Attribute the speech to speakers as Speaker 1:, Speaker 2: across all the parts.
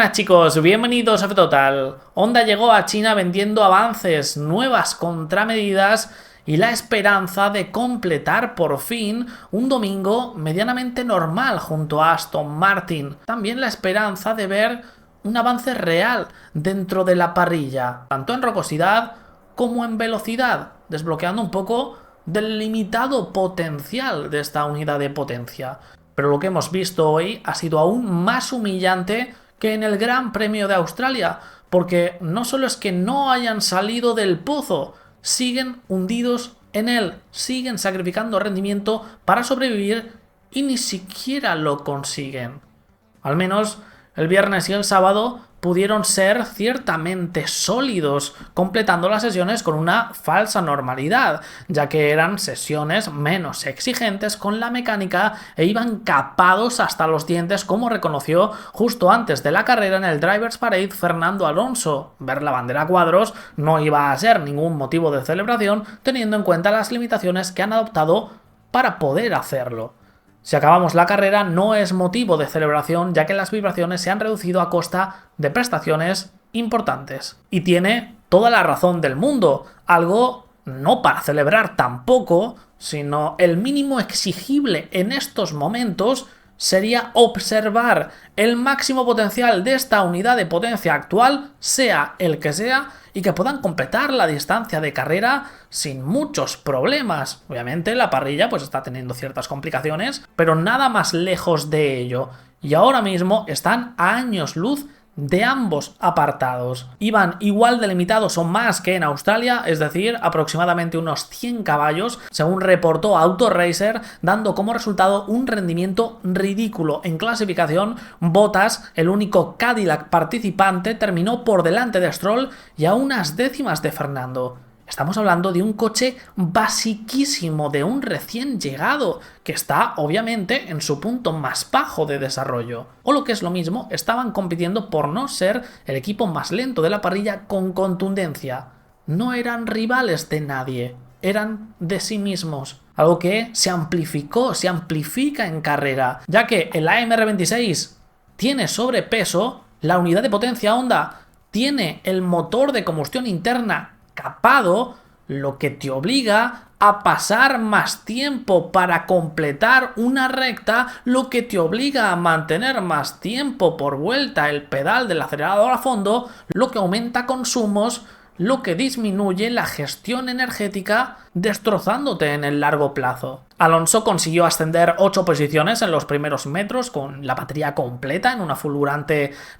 Speaker 1: buenas chicos, bienvenidos a F-Total. Honda llegó a China vendiendo avances, nuevas contramedidas y la esperanza de completar por fin un domingo medianamente normal junto a Aston Martin. También la esperanza de ver un avance real dentro de la parrilla, tanto en rugosidad como en velocidad, desbloqueando un poco del limitado potencial de esta unidad de potencia. Pero lo que hemos visto hoy ha sido aún más humillante que en el Gran Premio de Australia, porque no solo es que no hayan salido del pozo, siguen hundidos en él, siguen sacrificando rendimiento para sobrevivir y ni siquiera lo consiguen. Al menos el viernes y el sábado pudieron ser ciertamente sólidos, completando las sesiones con una falsa normalidad, ya que eran sesiones menos exigentes con la mecánica e iban capados hasta los dientes, como reconoció justo antes de la carrera en el Drivers Parade Fernando Alonso. Ver la bandera a cuadros no iba a ser ningún motivo de celebración, teniendo en cuenta las limitaciones que han adoptado para poder hacerlo. Si acabamos la carrera no es motivo de celebración, ya que las vibraciones se han reducido a costa de prestaciones importantes. Y tiene toda la razón del mundo, algo no para celebrar tampoco, sino el mínimo exigible en estos momentos sería observar el máximo potencial de esta unidad de potencia actual, sea el que sea, y que puedan completar la distancia de carrera sin muchos problemas. Obviamente la parrilla pues está teniendo ciertas complicaciones, pero nada más lejos de ello. Y ahora mismo están a años luz de ambos apartados. Iban igual de limitados o más que en Australia, es decir, aproximadamente unos 100 caballos, según reportó Autoracer, dando como resultado un rendimiento ridículo. En clasificación, Bottas, el único Cadillac participante, terminó por delante de Stroll y a unas décimas de Fernando. Estamos hablando de un coche basiquísimo, de un recién llegado, que está obviamente en su punto más bajo de desarrollo. O lo que es lo mismo, estaban compitiendo por no ser el equipo más lento de la parrilla con contundencia. No eran rivales de nadie, eran de sí mismos. Algo que se amplifica en carrera, ya que el AMR26 tiene sobrepeso, la unidad de potencia Honda tiene el motor de combustión interna capado, lo que te obliga a pasar más tiempo para completar una recta, lo que te obliga a mantener más tiempo por vuelta el pedal del acelerador a fondo, lo que aumenta consumos, lo que disminuye la gestión energética, destrozándote en el largo plazo. Alonso consiguió ascender 8 posiciones en los primeros metros con la batería completa en una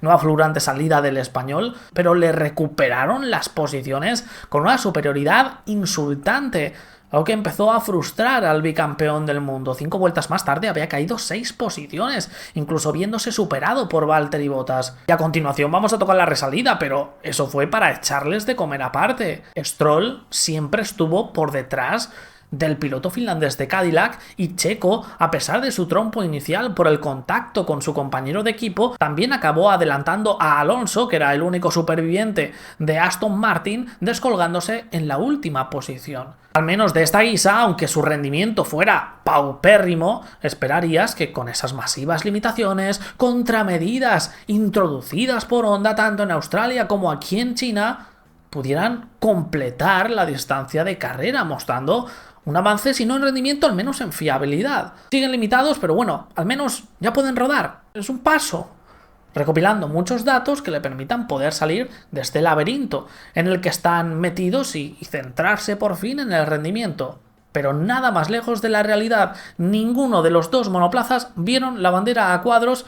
Speaker 1: nueva fulgurante salida del español, pero le recuperaron las posiciones con una superioridad insultante, algo que empezó a frustrar al bicampeón del mundo. 5 vueltas más tarde había caído 6 posiciones, incluso viéndose superado por Valtteri Bottas. Y a continuación vamos a tocar la resalida, pero eso fue para echarles de comer aparte. Stroll siempre estuvo por detrás del piloto finlandés de Cadillac, y Checo, a pesar de su trompo inicial por el contacto con su compañero de equipo, también acabó adelantando a Alonso, que era el único superviviente de Aston Martin, descolgándose en la última posición. Al menos de esta guisa, aunque su rendimiento fuera paupérrimo, esperarías que con esas masivas limitaciones, contramedidas introducidas por Honda tanto en Australia como aquí en China, pudieran completar la distancia de carrera, mostrando un avance, si no en rendimiento, al menos en fiabilidad. Siguen limitados, pero bueno, al menos ya pueden rodar. Es un paso. Recopilando muchos datos que le permitan poder salir de este laberinto en el que están metidos y centrarse por fin en el rendimiento. Pero nada más lejos de la realidad. Ninguno de los dos monoplazas vieron la bandera a cuadros.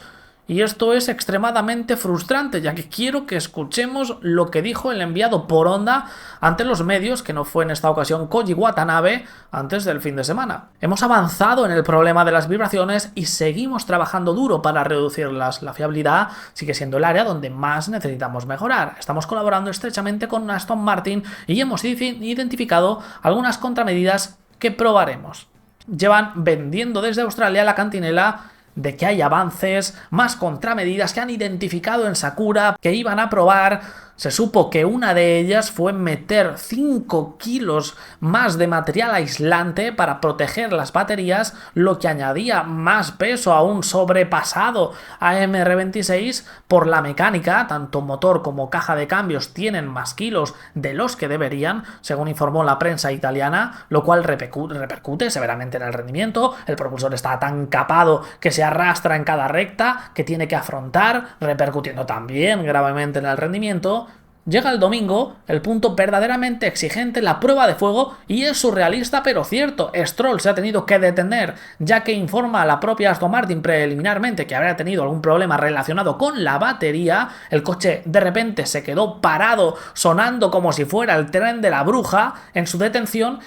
Speaker 1: Y esto es extremadamente frustrante, ya que quiero que escuchemos lo que dijo el enviado por Honda ante los medios, que no fue en esta ocasión Koji Watanabe, antes del fin de semana. Hemos avanzado en el problema de las vibraciones y seguimos trabajando duro para reducirlas. La fiabilidad sigue siendo el área donde más necesitamos mejorar. Estamos colaborando estrechamente con Aston Martin y hemos identificado algunas contramedidas que probaremos. Llevan vendiendo desde Australia la cantinela de que hay avances, más contramedidas que han identificado en Sakura, que iban a probar. Se supo que una de ellas fue meter 5 kilos más de material aislante para proteger las baterías, lo que añadía más peso a un sobrepasado AMR26 por la mecánica. Tanto motor como caja de cambios tienen más kilos de los que deberían, según informó la prensa italiana, lo cual repercute severamente en el rendimiento. El propulsor está tan capado que se arrastra en cada recta que tiene que afrontar, repercutiendo también gravemente en el rendimiento. Llega el domingo, el punto verdaderamente exigente, la prueba de fuego, y es surrealista pero cierto. Stroll se ha tenido que detener, ya que informa a la propia Aston Martin preliminarmente que habría tenido algún problema relacionado con la batería. El coche de repente se quedó parado, sonando como si fuera el tren de la bruja en su detención.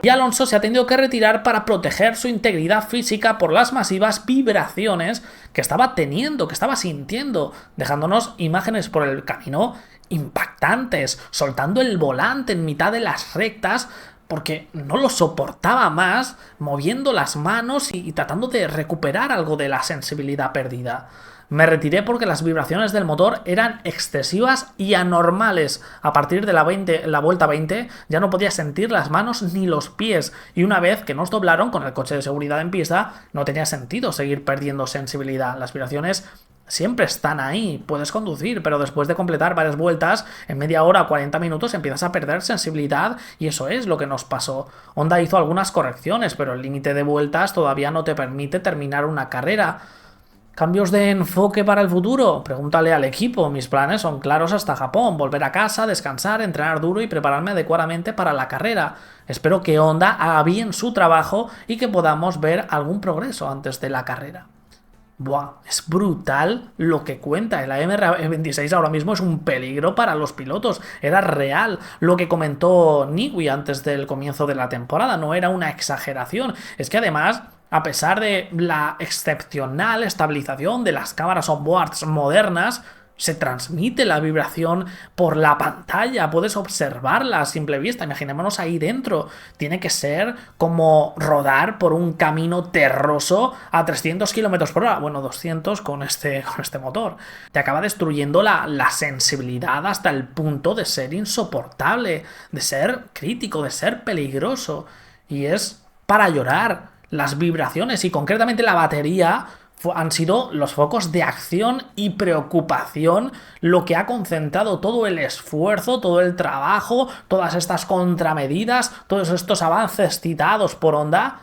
Speaker 1: Y Alonso se ha tenido que retirar para proteger su integridad física por las masivas vibraciones que estaba teniendo, que estaba sintiendo, dejándonos imágenes por el camino impactantes, soltando el volante en mitad de las rectas porque no lo soportaba más, moviendo las manos y tratando de recuperar algo de la sensibilidad perdida. Me retiré porque las vibraciones del motor eran excesivas y anormales. A partir de la vuelta 20 ya no podía sentir las manos ni los pies, y una vez que nos doblaron con el coche de seguridad en pista, no tenía sentido seguir perdiendo sensibilidad. Las vibraciones siempre están ahí, puedes conducir, pero después de completar varias vueltas, en media hora o 40 minutos empiezas a perder sensibilidad, y eso es lo que nos pasó. Honda hizo algunas correcciones, pero el límite de vueltas todavía no te permite terminar una carrera. ¿Cambios de enfoque para el futuro? Pregúntale al equipo. Mis planes son claros hasta Japón: volver a casa, descansar, entrenar duro y prepararme adecuadamente para la carrera. Espero que Honda haga bien su trabajo y que podamos ver algún progreso antes de la carrera. Buah, es brutal lo que cuenta. El AMR26 ahora mismo es un peligro para los pilotos. Era real lo que comentó Newey antes del comienzo de la temporada. No era una exageración. Es que además, a pesar de la excepcional estabilización de las cámaras onboards modernas, se transmite la vibración por la pantalla, puedes observarla a simple vista. Imaginémonos ahí dentro. Tiene que ser como rodar por un camino terroso a 300 km por hora. Bueno, 200 con este motor. Te acaba destruyendo la sensibilidad hasta el punto de ser insoportable, de ser crítico, de ser peligroso. Y es para llorar. Las vibraciones y concretamente la batería han sido los focos de acción y preocupación, lo que ha concentrado todo el esfuerzo, todo el trabajo, todas estas contramedidas, todos estos avances citados por Honda,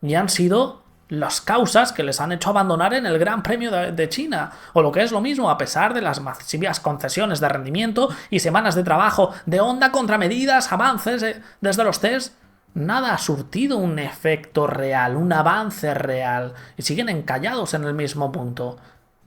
Speaker 1: y han sido las causas que les han hecho abandonar en el Gran Premio de China. O lo que es lo mismo, a pesar de las masivas concesiones de rendimiento y semanas de trabajo de Honda, contramedidas, avances desde los test, nada ha surtido un efecto real, un avance real, y siguen encallados en el mismo punto.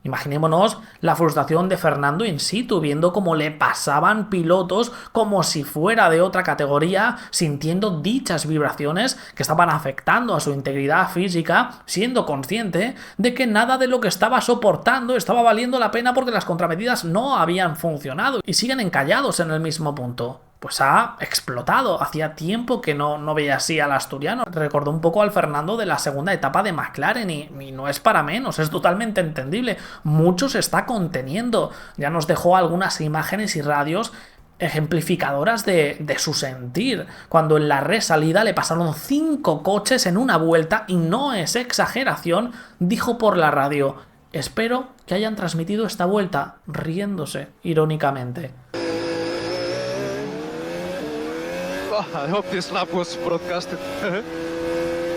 Speaker 1: Imaginémonos la frustración de Fernando in situ, viendo cómo le pasaban pilotos como si fuera de otra categoría, sintiendo dichas vibraciones que estaban afectando a su integridad física, siendo consciente de que nada de lo que estaba soportando estaba valiendo la pena porque las contramedidas no habían funcionado, y siguen encallados en el mismo punto. Pues ha explotado. Hacía tiempo que no veía así al asturiano. Recordó un poco al Fernando de la segunda etapa de McLaren y no es para menos, es totalmente entendible. Mucho se está conteniendo. Ya nos dejó algunas imágenes y radios ejemplificadoras de su sentir, cuando en la resalida le pasaron 5 coches en una vuelta y no es exageración, dijo por la radio: espero que hayan transmitido esta vuelta, riéndose irónicamente.
Speaker 2: I hope this lap was broadcasted.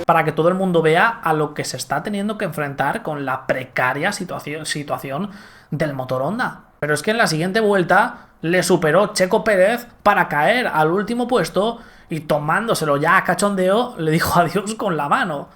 Speaker 1: Para que todo el mundo vea a lo que se está teniendo que enfrentar con la precaria situación del motor Honda. Pero es que en la siguiente vuelta le superó Checo Pérez para caer al último puesto y, tomándoselo ya a cachondeo, le dijo adiós con la mano.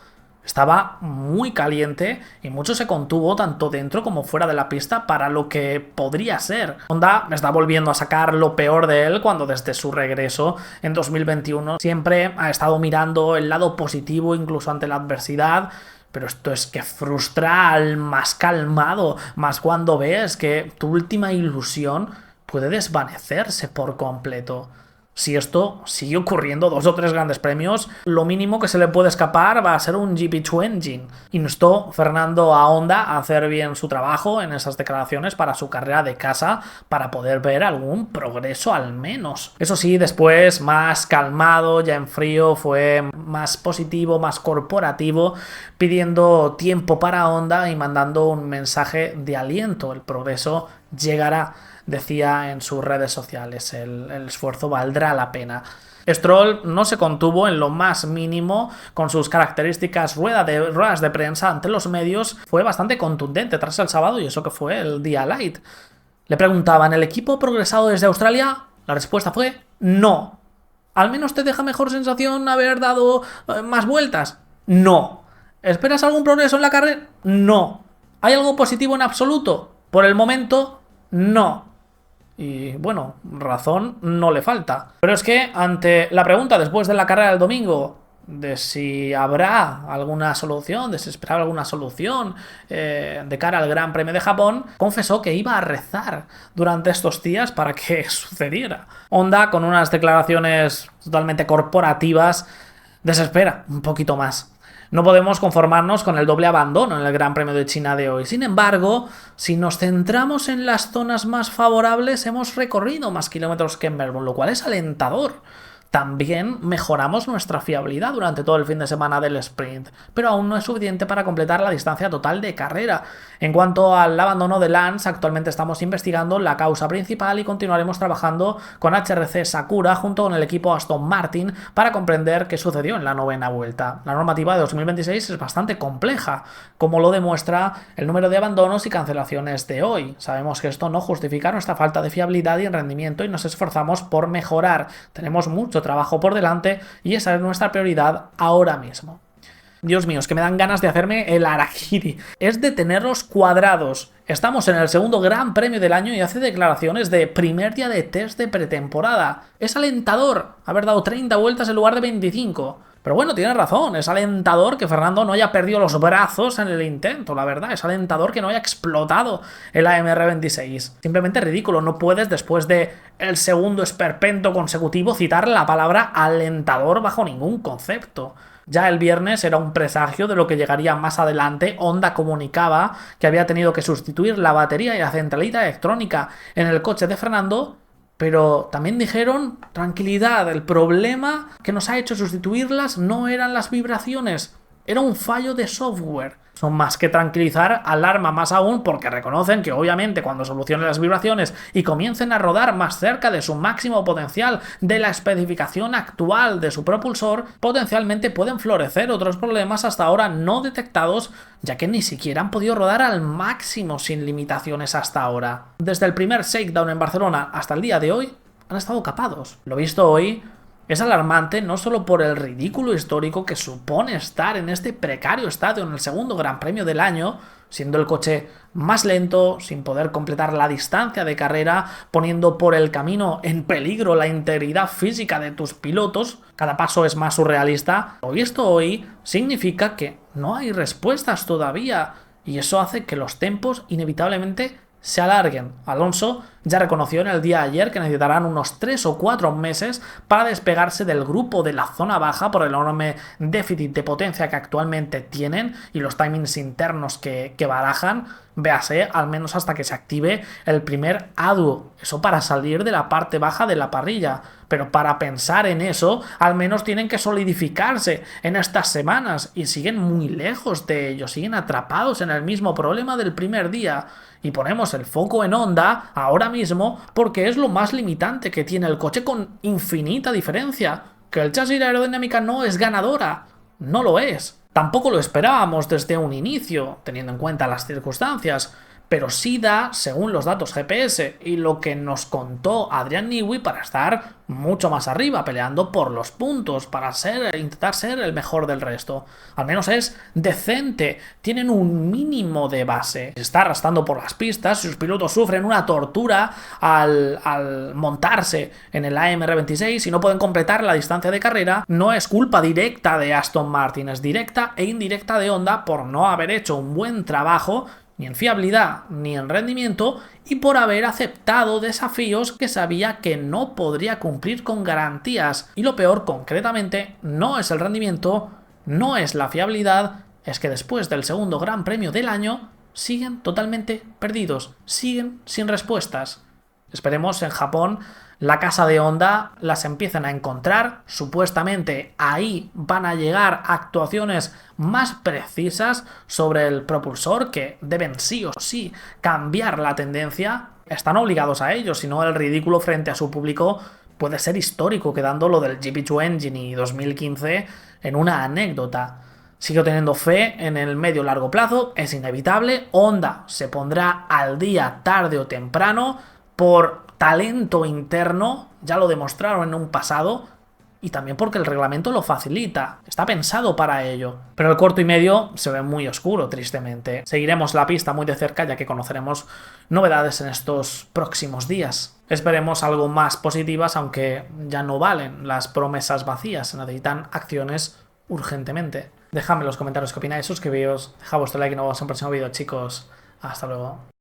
Speaker 1: Estaba muy caliente y mucho se contuvo tanto dentro como fuera de la pista para lo que podría ser. Honda está volviendo a sacar lo peor de él cuando desde su regreso en 2021 siempre ha estado mirando el lado positivo incluso ante la adversidad. Pero esto es que frustra al más calmado, más cuando ves que tu última ilusión puede desvanecerse por completo. Si esto sigue ocurriendo 2 o 3 grandes premios, lo mínimo que se le puede escapar va a ser un GP2 Engine. Instó Fernando a Honda a hacer bien su trabajo en esas declaraciones para su carrera de casa, para poder ver algún progreso al menos. Eso sí, después, más calmado, ya en frío, fue más positivo, más corporativo, pidiendo tiempo para Honda y mandando un mensaje de aliento. El progreso llegará, decía en sus redes sociales, el esfuerzo valdrá la pena. Stroll no se contuvo en lo más mínimo con sus características ruedas de prensa ante los medios. Fue bastante contundente tras el sábado, y eso que fue el día light. Le preguntaban: ¿el equipo ha progresado desde Australia? La respuesta fue no. ¿Al menos te deja mejor sensación haber dado más vueltas? No. ¿Esperas algún progreso en la carrera? No. ¿Hay algo positivo en absoluto? Por el momento, no. Y bueno, razón no le falta. Pero es que ante la pregunta después de la carrera del domingo de si habrá alguna solución, de si esperaba alguna solución de cara al Gran Premio de Japón, confesó que iba a rezar durante estos días para que sucediera. Honda, con unas declaraciones totalmente corporativas, desespera un poquito más. No podemos conformarnos con el doble abandono en el Gran Premio de China de hoy. Sin embargo, si nos centramos en las zonas más favorables, hemos recorrido más kilómetros que en Melbourne, lo cual es alentador. También mejoramos nuestra fiabilidad durante todo el fin de semana del sprint, pero aún no es suficiente para completar la distancia total de carrera. En cuanto al abandono de Lance, actualmente estamos investigando la causa principal y continuaremos trabajando con HRC Sakura junto con el equipo Aston Martin para comprender qué sucedió en la 9ª vuelta. La normativa de 2026 es bastante compleja, como lo demuestra el número de abandonos y cancelaciones de hoy. Sabemos que esto no justifica nuestra falta de fiabilidad y rendimiento y nos esforzamos por mejorar. Tenemos mucho trabajo por delante y esa es nuestra prioridad ahora mismo. Dios mío, es que me dan ganas de hacerme el harakiri. Es de tenerlos cuadrados. Estamos en el segundo Gran Premio del año y hace declaraciones de primer día de test de pretemporada. Es alentador haber dado 30 vueltas en lugar de 25. Pero bueno, tiene razón, es alentador que Fernando no haya perdido los brazos en el intento, la verdad. Es alentador que no haya explotado el AMR26. Simplemente ridículo, no puedes después de el segundo esperpento consecutivo citar la palabra alentador bajo ningún concepto. Ya el viernes era un presagio de lo que llegaría más adelante. Honda comunicaba que había tenido que sustituir la batería y la centralita electrónica en el coche de Fernando, pero también dijeron: tranquilidad, el problema que nos ha hecho sustituirlas no eran las vibraciones, era un fallo de software. Son más que tranquilizar, alarma más aún, porque reconocen que obviamente cuando solucionen las vibraciones y comiencen a rodar más cerca de su máximo potencial, de la especificación actual de su propulsor, potencialmente pueden florecer otros problemas hasta ahora no detectados, ya que ni siquiera han podido rodar al máximo sin limitaciones hasta ahora. Desde el primer shakedown en Barcelona hasta el día de hoy, han estado capados. Lo visto hoy es alarmante no solo por el ridículo histórico que supone estar en este precario estadio en el segundo Gran Premio del año, siendo el coche más lento, sin poder completar la distancia de carrera, poniendo por el camino en peligro la integridad física de tus pilotos. Cada paso es más surrealista. Lo visto hoy significa que no hay respuestas todavía, y eso hace que los tiempos inevitablemente se alarguen. Alonso ya reconoció en el día de ayer que necesitarán unos 3 o 4 meses para despegarse del grupo de la zona baja por el enorme déficit de potencia que actualmente tienen y los timings internos que barajan. Véase, al menos hasta que se active el primer ADU. Eso para salir de la parte baja de la parrilla. Pero para pensar en eso, al menos tienen que solidificarse en estas semanas y siguen muy lejos de ello. Siguen atrapados en el mismo problema del primer día. Y ponemos el foco en Honda ahora mismo porque es lo más limitante que tiene el coche, con infinita diferencia. Que el chasis y la aerodinámica no es ganadora. No lo es. Tampoco lo esperábamos desde un inicio, teniendo en cuenta las circunstancias, pero sí da, según los datos GPS y lo que nos contó Adrian Newey, para estar mucho más arriba, peleando por los puntos, para intentar ser el mejor del resto. Al menos es decente, tienen un mínimo de base. Se está arrastrando por las pistas, sus pilotos sufren una tortura al montarse en el AMR26 y no pueden completar la distancia de carrera. No es culpa directa de Aston Martin, es directa e indirecta de Honda por no haber hecho un buen trabajo. ni en fiabilidad ni en rendimiento y por haber aceptado desafíos que sabía que no podría cumplir con garantías. Y lo peor concretamente no es el rendimiento, no es la fiabilidad, es que después del segundo Gran Premio del año siguen totalmente perdidos, siguen sin respuestas. Esperemos en Japón la casa de Honda las empiecen a encontrar, supuestamente ahí van a llegar actuaciones más precisas sobre el propulsor que deben sí o sí cambiar la tendencia. Están obligados a ello, si no el ridículo frente a su público puede ser histórico, quedando lo del GP2 Engine y 2015 en una anécdota. Sigo teniendo fe en el medio-largo plazo, es inevitable, Honda se pondrá al día tarde o temprano por talento interno, ya lo demostraron en un pasado, y también porque el reglamento lo facilita, está pensado para ello. Pero el corto y medio se ve muy oscuro, tristemente. Seguiremos la pista muy de cerca ya que conoceremos novedades en estos próximos días. Esperemos algo más positivas, aunque ya no valen las promesas vacías, se necesitan acciones urgentemente. Dejadme en los comentarios qué opináis, suscribíos, dejad vuestro like y nos vemos en el próximo vídeo, chicos. Hasta luego.